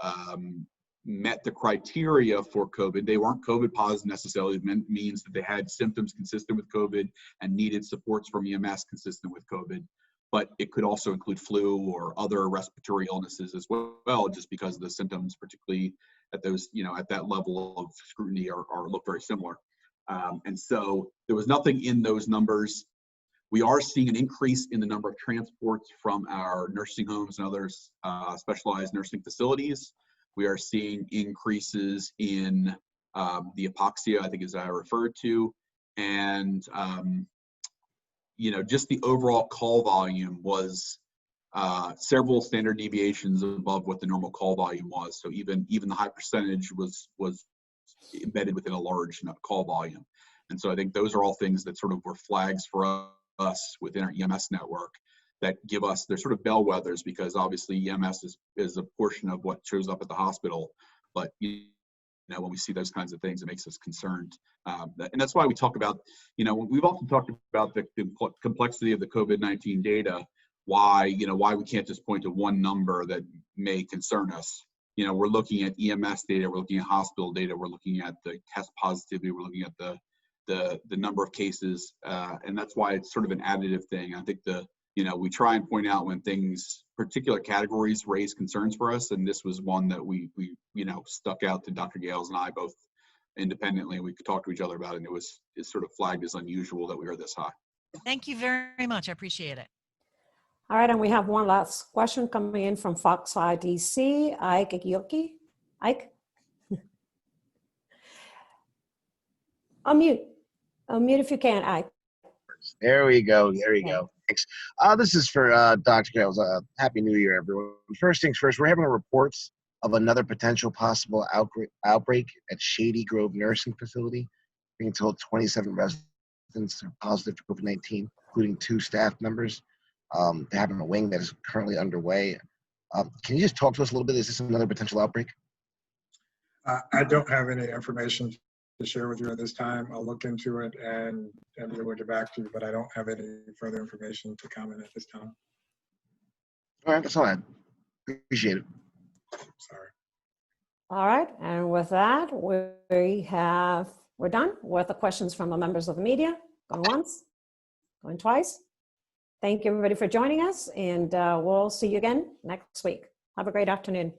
met the criteria for COVID. They weren't COVID positive necessarily. It means that they had symptoms consistent with COVID and needed supports from EMS consistent with COVID. But it could also include flu or other respiratory illnesses as well, just because the symptoms, particularly at those, at that level of scrutiny, look very similar. And so there was nothing in those numbers. We are seeing an increase in the number of transports from our nursing homes and other specialized nursing facilities. We are seeing increases in the apoxia, I think, as I referred to, and just the overall call volume was several standard deviations above what the normal call volume was. So even the high percentage was embedded within a large call volume. And so I think those are all things that sort of were flags for us within our EMS network that give us, they're sort of bellwethers, because obviously EMS is a portion of what shows up at the hospital. But when we see those kinds of things, it makes us concerned. And that's why we talk about, we've often talked about the complexity of the COVID-19 data, why we can't just point to one number that may concern us. We're looking at EMS data, we're looking at hospital data, we're looking at the test positivity, we're looking at the number of cases, and that's why it's sort of an additive thing. I think we try and point out when particular categories raise concerns for us, and this was one that we stuck out to Dr. Gayles and I both independently. We could talk to each other about it, and it's sort of flagged as unusual that we are this high. Thank you very much. I appreciate it. All right, and we have one last question coming in from Fox IDC, Ike Yoki. Ike? Unmute if you can, Ike. There we go. Thanks. This is for Dr. Gayles. Happy New Year, everyone. First things first, we're having reports of another potential possible outbreak at Shady Grove Nursing Facility. Being told 27 residents are positive for COVID-19, including 2 staff members. They're having a wing that is currently underway. Can you just talk to us a little bit? Is this another potential outbreak? I don't have any information to share with you at this time. I'll look into it and be able to get back to you, but I don't have any further information to comment at this time. All right, that's all I had. Appreciate it. Sorry. All right, and with that, we're done with the questions from the members of the media. Going once, going twice. Thank you, everybody, for joining us, and we'll see you again next week. Have a great afternoon.